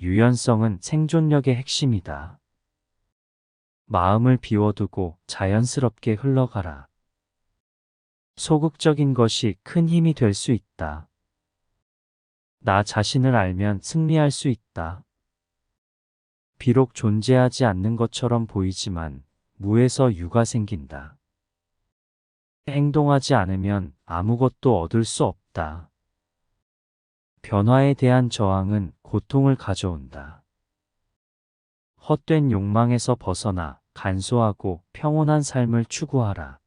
유연성은 생존력의 핵심이다. 마음을 비워두고 자연스럽게 흘러가라. 소극적인 것이 큰 힘이 될 수 있다. 나 자신을 알면 승리할 수 있다. 비록 존재하지 않는 것처럼 보이지만 무에서 유가 생긴다. 행동하지 않으면 아무것도 얻을 수 없다. 변화에 대한 저항은 고통을 가져온다. 헛된 욕망에서 벗어나 간소하고 평온한 삶을 추구하라.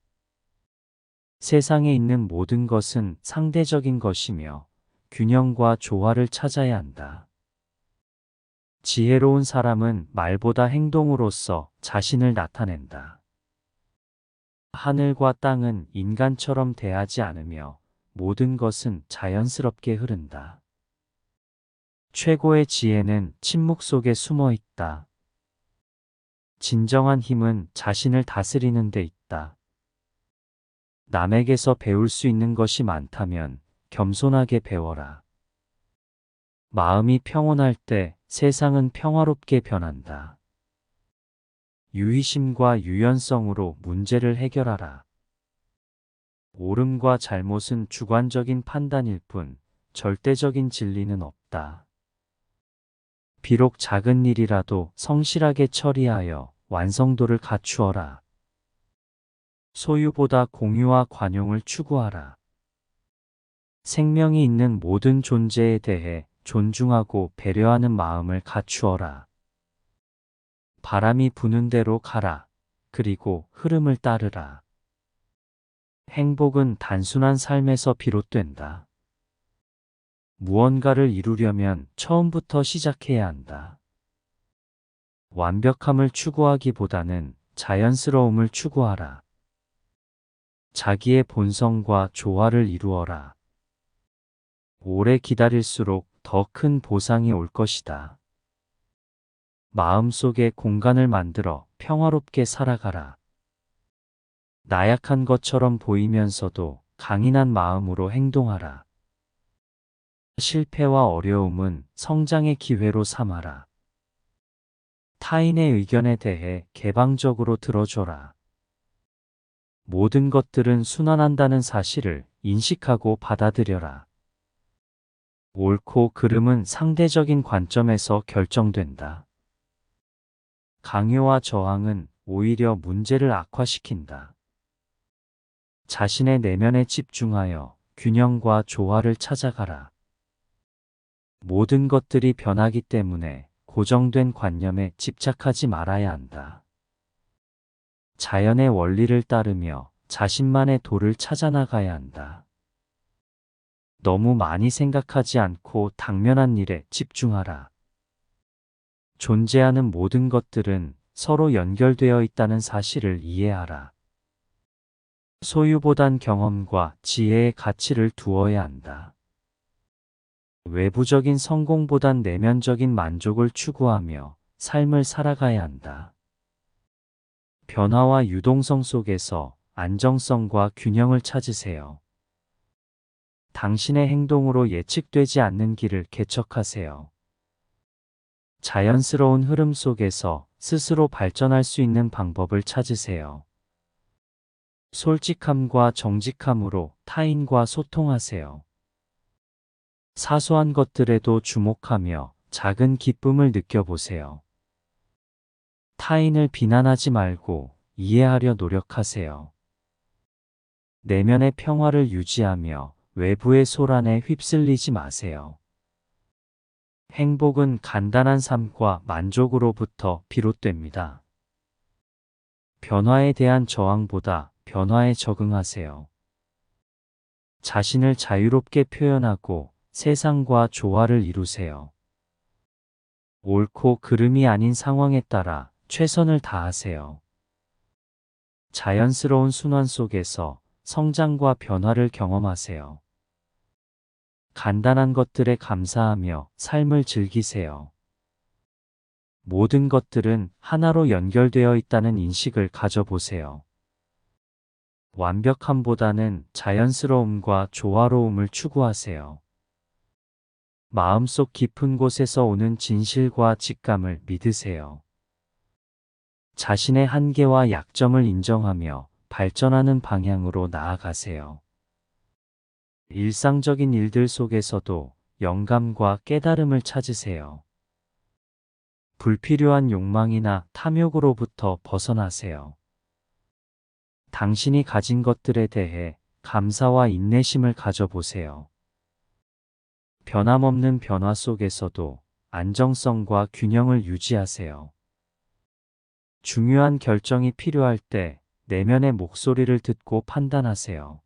세상에 있는 모든 것은 상대적인 것이며 균형과 조화를 찾아야 한다. 지혜로운 사람은 말보다 행동으로써 자신을 나타낸다. 하늘과 땅은 인간처럼 대하지 않으며 모든 것은 자연스럽게 흐른다. 최고의 지혜는 침묵 속에 숨어 있다. 진정한 힘은 자신을 다스리는 데 있다. 남에게서 배울 수 있는 것이 많다면 겸손하게 배워라. 마음이 평온할 때 세상은 평화롭게 변한다. 유의심과 유연성으로 문제를 해결하라. 옳음과 잘못은 주관적인 판단일 뿐 절대적인 진리는 없다. 비록 작은 일이라도 성실하게 처리하여 완성도를 갖추어라. 소유보다 공유와 관용을 추구하라. 생명이 있는 모든 존재에 대해 존중하고 배려하는 마음을 갖추어라. 바람이 부는 대로 가라. 그리고 흐름을 따르라. 행복은 단순한 삶에서 비롯된다. 무언가를 이루려면 처음부터 시작해야 한다. 완벽함을 추구하기보다는 자연스러움을 추구하라. 자기의 본성과 조화를 이루어라. 오래 기다릴수록 더 큰 보상이 올 것이다. 마음속에 공간을 만들어 평화롭게 살아가라. 나약한 것처럼 보이면서도 강인한 마음으로 행동하라. 실패와 어려움은 성장의 기회로 삼아라. 타인의 의견에 대해 개방적으로 들어줘라. 모든 것들은 순환한다는 사실을 인식하고 받아들여라. 옳고 그름은 상대적인 관점에서 결정된다. 강요와 저항은 오히려 문제를 악화시킨다. 자신의 내면에 집중하여 균형과 조화를 찾아가라. 모든 것들이 변하기 때문에 고정된 관념에 집착하지 말아야 한다. 자연의 원리를 따르며 자신만의 도를 찾아나가야 한다. 너무 많이 생각하지 않고 당면한 일에 집중하라. 존재하는 모든 것들은 서로 연결되어 있다는 사실을 이해하라. 소유보단 경험과 지혜의 가치를 두어야 한다. 외부적인 성공보단 내면적인 만족을 추구하며 삶을 살아가야 한다. 변화와 유동성 속에서 안정성과 균형을 찾으세요. 당신의 행동으로 예측되지 않는 길을 개척하세요. 자연스러운 흐름 속에서 스스로 발전할 수 있는 방법을 찾으세요. 솔직함과 정직함으로 타인과 소통하세요. 사소한 것들에도 주목하며 작은 기쁨을 느껴보세요. 타인을 비난하지 말고 이해하려 노력하세요. 내면의 평화를 유지하며 외부의 소란에 휩쓸리지 마세요. 행복은 간단한 삶과 만족으로부터 비롯됩니다. 변화에 대한 저항보다 변화에 적응하세요. 자신을 자유롭게 표현하고 세상과 조화를 이루세요. 옳고 그름이 아닌 상황에 따라 최선을 다하세요. 자연스러운 순환 속에서 성장과 변화를 경험하세요. 간단한 것들에 감사하며 삶을 즐기세요. 모든 것들은 하나로 연결되어 있다는 인식을 가져보세요. 완벽함보다는 자연스러움과 조화로움을 추구하세요. 마음속 깊은 곳에서 오는 진실과 직감을 믿으세요. 자신의 한계와 약점을 인정하며 발전하는 방향으로 나아가세요. 일상적인 일들 속에서도 영감과 깨달음을 찾으세요. 불필요한 욕망이나 탐욕으로부터 벗어나세요. 당신이 가진 것들에 대해 감사와 인내심을 가져보세요. 변함없는 변화 속에서도 안정성과 균형을 유지하세요. 중요한 결정이 필요할 때 내면의 목소리를 듣고 판단하세요.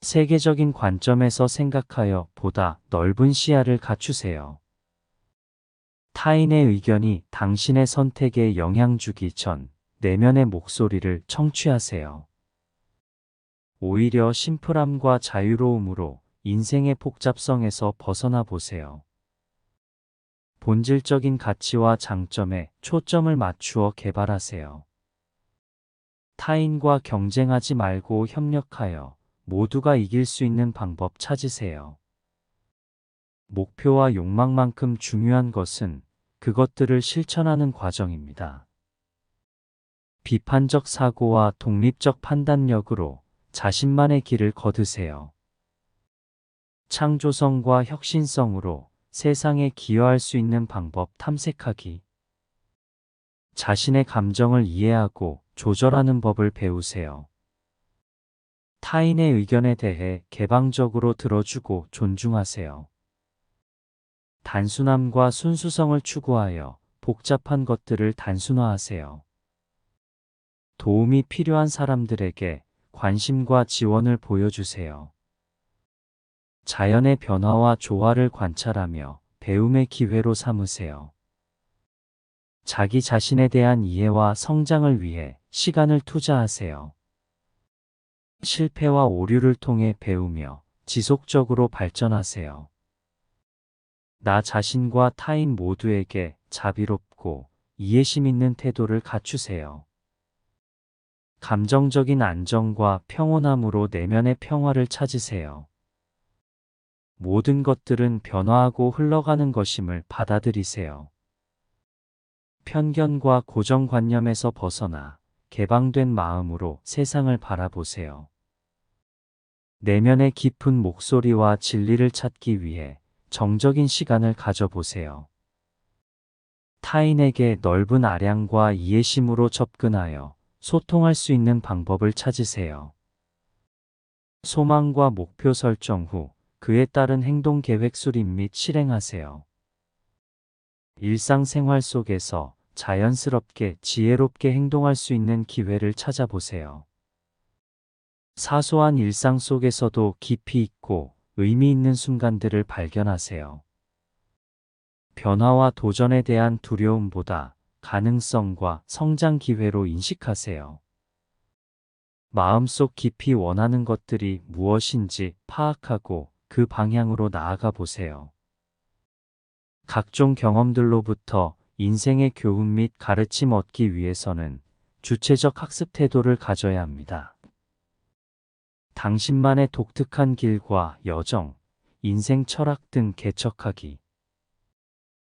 세계적인 관점에서 생각하여 보다 넓은 시야를 갖추세요. 타인의 의견이 당신의 선택에 영향 주기 전 내면의 목소리를 청취하세요. 오히려 심플함과 자유로움으로 인생의 복잡성에서 벗어나 보세요. 본질적인 가치와 장점에 초점을 맞추어 개발하세요. 타인과 경쟁하지 말고 협력하여 모두가 이길 수 있는 방법 찾으세요. 목표와 욕망만큼 중요한 것은 그것들을 실천하는 과정입니다. 비판적 사고와 독립적 판단력으로 자신만의 길을 거두세요. 창조성과 혁신성으로 세상에 기여할 수 있는 방법 탐색하기. 자신의 감정을 이해하고 조절하는 법을 배우세요. 타인의 의견에 대해 개방적으로 들어주고 존중하세요. 단순함과 순수성을 추구하여 복잡한 것들을 단순화하세요. 도움이 필요한 사람들에게 관심과 지원을 보여주세요. 자연의 변화와 조화를 관찰하며 배움의 기회로 삼으세요. 자기 자신에 대한 이해와 성장을 위해 시간을 투자하세요. 실패와 오류를 통해 배우며 지속적으로 발전하세요. 나 자신과 타인 모두에게 자비롭고 이해심 있는 태도를 갖추세요. 감정적인 안정과 평온함으로 내면의 평화를 찾으세요. 모든 것들은 변화하고 흘러가는 것임을 받아들이세요. 편견과 고정관념에서 벗어나 개방된 마음으로 세상을 바라보세요. 내면의 깊은 목소리와 진리를 찾기 위해 정적인 시간을 가져보세요. 타인에게 넓은 아량과 이해심으로 접근하여 소통할 수 있는 방법을 찾으세요. 소망과 목표 설정 후 그에 따른 행동 계획 수립 및 실행하세요. 일상생활 속에서 자연스럽게 지혜롭게 행동할 수 있는 기회를 찾아보세요. 사소한 일상 속에서도 깊이 있고 의미 있는 순간들을 발견하세요. 변화와 도전에 대한 두려움보다 가능성과 성장 기회로 인식하세요. 마음속 깊이 원하는 것들이 무엇인지 파악하고 그 방향으로 나아가 보세요. 각종 경험들로부터 인생의 교훈 및 가르침 얻기 위해서는 주체적 학습 태도를 가져야 합니다. 당신만의 독특한 길과 여정, 인생 철학 등 개척하기.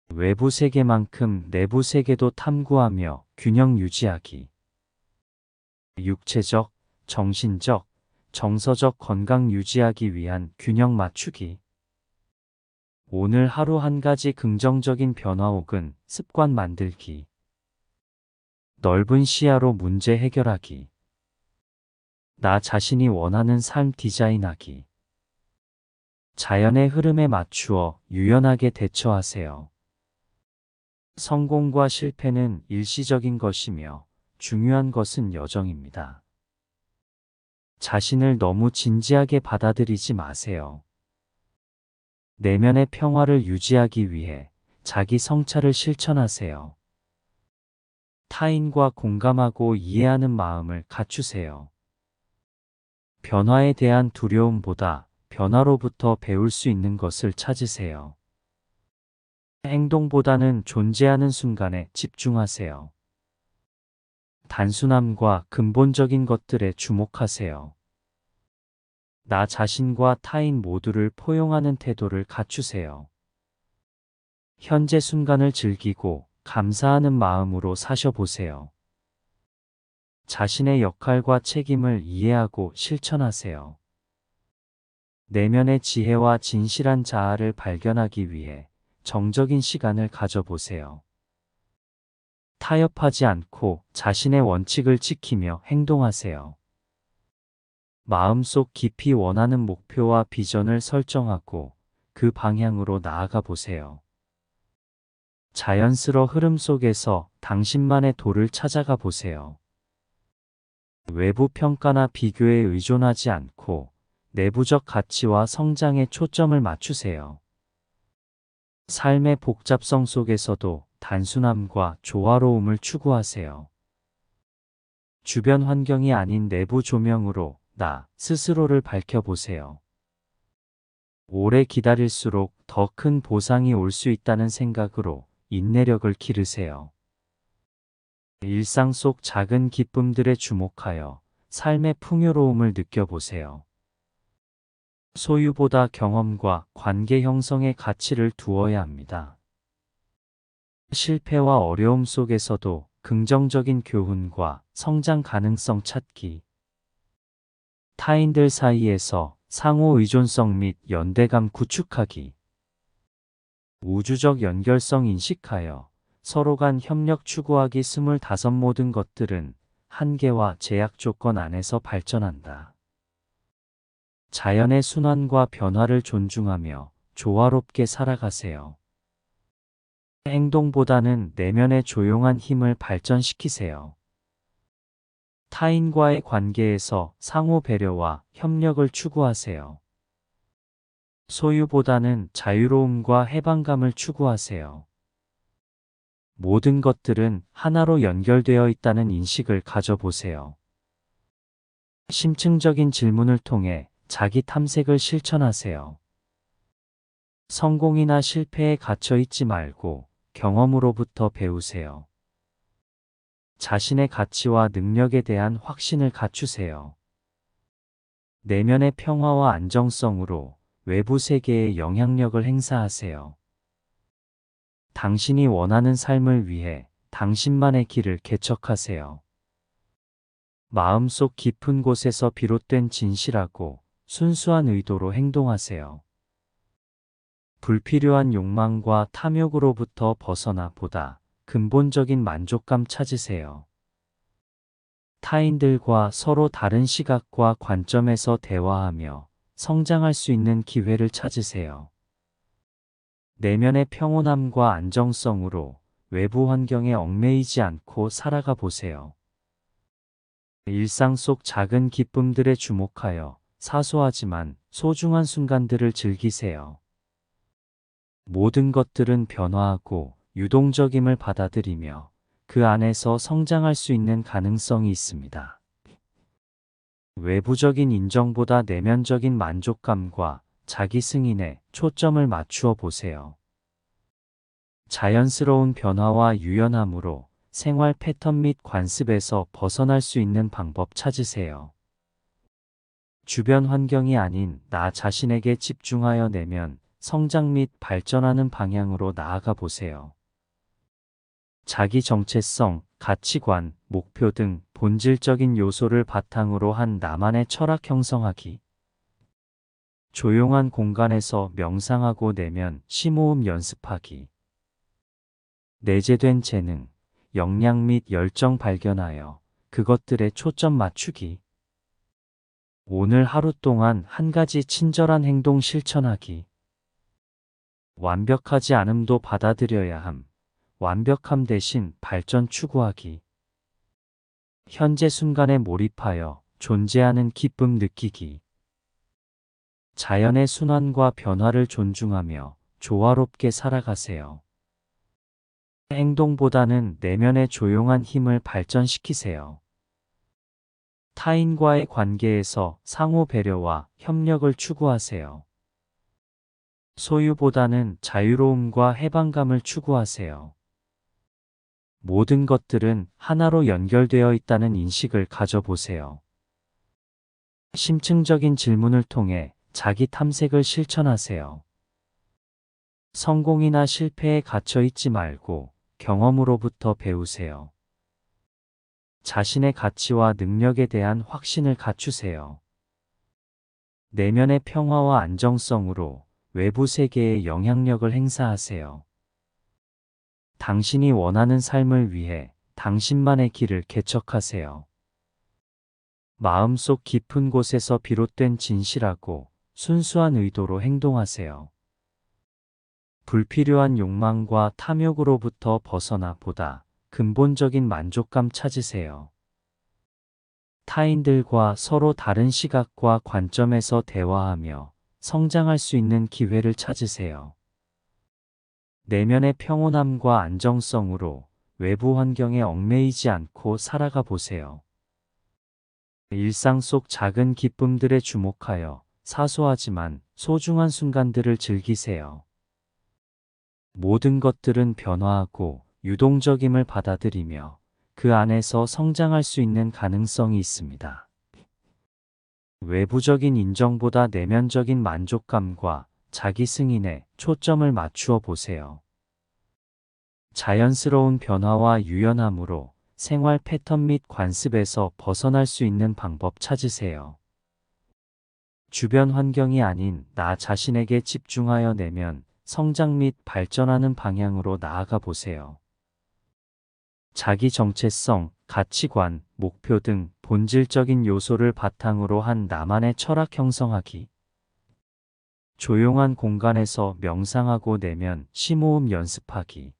외부 세계만큼 내부 세계도 탐구하며 균형 유지하기. 육체적, 정신적, 정서적 건강 유지하기 위한 균형 맞추기. 오늘 하루 한 가지 긍정적인 변화 혹은 습관 만들기. 넓은 시야로 문제 해결하기. 나 자신이 원하는 삶 디자인하기. 자연의 흐름에 맞추어 유연하게 대처하세요. 성공과 실패는 일시적인 것이며 중요한 것은 여정입니다. 자신을 너무 진지하게 받아들이지 마세요. 내면의 평화를 유지하기 위해 자기 성찰을 실천하세요. 타인과 공감하고 이해하는 마음을 갖추세요. 변화에 대한 두려움보다 변화로부터 배울 수 있는 것을 찾으세요. 행동보다는 존재하는 순간에 집중하세요. 단순함과 근본적인 것들에 주목하세요. 나 자신과 타인 모두를 포용하는 태도를 갖추세요. 현재 순간을 즐기고 감사하는 마음으로 사셔보세요. 자신의 역할과 책임을 이해하고 실천하세요. 내면의 지혜와 진실한 자아를 발견하기 위해 정적인 시간을 가져보세요. 타협하지 않고 자신의 원칙을 지키며 행동하세요. 마음속 깊이 원하는 목표와 비전을 설정하고 그 방향으로 나아가 보세요. 자연스러운 흐름 속에서 당신만의 도를 찾아가 보세요. 외부 평가나 비교에 의존하지 않고 내부적 가치와 성장에 초점을 맞추세요. 삶의 복잡성 속에서도 단순함과 조화로움을 추구하세요. 주변 환경이 아닌 내부 조명으로 나 스스로를 밝혀보세요. 오래 기다릴수록 더 큰 보상이 올 수 있다는 생각으로 인내력을 기르세요. 일상 속 작은 기쁨들에 주목하여 삶의 풍요로움을 느껴보세요. 소유보다 경험과 관계 형성의 가치를 두어야 합니다. 실패와 어려움 속에서도 긍정적인 교훈과 성장 가능성 찾기. 타인들 사이에서 상호 의존성 및 연대감 구축하기. 우주적 연결성 인식하여 서로 간 협력 추구하기. 25 모든 것들은 한계와 제약 조건 안에서 발전한다. 자연의 순환과 변화를 존중하며 조화롭게 살아가세요. 행동보다는 내면의 조용한 힘을 발전시키세요. 타인과의 관계에서 상호 배려와 협력을 추구하세요. 소유보다는 자유로움과 해방감을 추구하세요. 모든 것들은 하나로 연결되어 있다는 인식을 가져보세요. 심층적인 질문을 통해 자기 탐색을 실천하세요. 성공이나 실패에 갇혀 있지 말고 경험으로부터 배우세요. 자신의 가치와 능력에 대한 확신을 갖추세요. 내면의 평화와 안정성으로 외부 세계에 영향력을 행사하세요. 당신이 원하는 삶을 위해 당신만의 길을 개척하세요. 마음속 깊은 곳에서 비롯된 진실하고 순수한 의도로 행동하세요. 불필요한 욕망과 탐욕으로부터 벗어나 보다 근본적인 만족감 찾으세요. 타인들과 서로 다른 시각과 관점에서 대화하며 성장할 수 있는 기회를 찾으세요. 내면의 평온함과 안정성으로 외부 환경에 얽매이지 않고 살아가 보세요. 일상 속 작은 기쁨들에 주목하여 사소하지만 소중한 순간들을 즐기세요. 모든 것들은 변화하고 유동적임을 받아들이며 그 안에서 성장할 수 있는 가능성이 있습니다. 외부적인 인정보다 내면적인 만족감과 자기 승인에 초점을 맞추어 보세요. 자연스러운 변화와 유연함으로 생활 패턴 및 관습에서 벗어날 수 있는 방법 찾으세요. 주변 환경이 아닌 나 자신에게 집중하여 내면 성장 및 발전하는 방향으로 나아가 보세요. 자기 정체성, 가치관, 목표 등 본질적인 요소를 바탕으로 한 나만의 철학 형성하기. 조용한 공간에서 명상하고 내면 심호흡 연습하기. 내재된 재능, 역량 및 열정 발견하여 그것들에 초점 맞추기. 오늘 하루 동안 한 가지 친절한 행동 실천하기. 완벽하지 않음도 받아들여야 함. 완벽함 대신 발전 추구하기. 현재 순간에 몰입하여 존재하는 기쁨 느끼기. 자연의 순환과 변화를 존중하며 조화롭게 살아가세요. 행동보다는 내면의 조용한 힘을 발전시키세요. 타인과의 관계에서 상호 배려와 협력을 추구하세요. 소유보다는 자유로움과 해방감을 추구하세요. 모든 것들은 하나로 연결되어 있다는 인식을 가져보세요. 심층적인 질문을 통해 자기 탐색을 실천하세요. 성공이나 실패에 갇혀 있지 말고 경험으로부터 배우세요. 자신의 가치와 능력에 대한 확신을 갖추세요. 내면의 평화와 안정성으로 외부 세계에 영향력을 행사하세요. 당신이 원하는 삶을 위해 당신만의 길을 개척하세요. 마음속 깊은 곳에서 비롯된 진실하고 순수한 의도로 행동하세요. 불필요한 욕망과 탐욕으로부터 벗어나 보다 근본적인 만족감 찾으세요. 타인들과 서로 다른 시각과 관점에서 대화하며 성장할 수 있는 기회를 찾으세요. 내면의 평온함과 안정성으로 외부 환경에 얽매이지 않고 살아가 보세요. 일상 속 작은 기쁨들에 주목하여 사소하지만 소중한 순간들을 즐기세요. 모든 것들은 변화하고 유동적임을 받아들이며 그 안에서 성장할 수 있는 가능성이 있습니다. 외부적인 인정보다 내면적인 만족감과 자기 승인에 초점을 맞추어 보세요. 자연스러운 변화와 유연함으로 생활 패턴 및 관습에서 벗어날 수 있는 방법 찾으세요. 주변 환경이 아닌 나 자신에게 집중하여 내면 성장 및 발전하는 방향으로 나아가 보세요. 자기 정체성, 가치관, 목표 등 본질적인 요소를 바탕으로 한 나만의 철학 형성하기. 조용한 공간에서 명상하고 내면 심호흡 연습하기.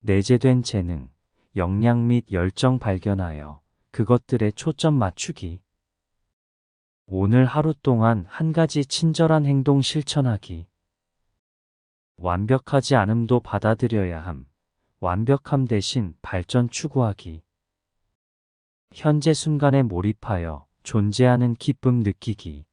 내재된 재능, 역량 및 열정 발견하여 그것들에 초점 맞추기. 오늘 하루 동안 한 가지 친절한 행동 실천하기. 완벽하지 않음도 받아들여야 함. 완벽함 대신 발전 추구하기. 현재 순간에 몰입하여 존재하는 기쁨 느끼기.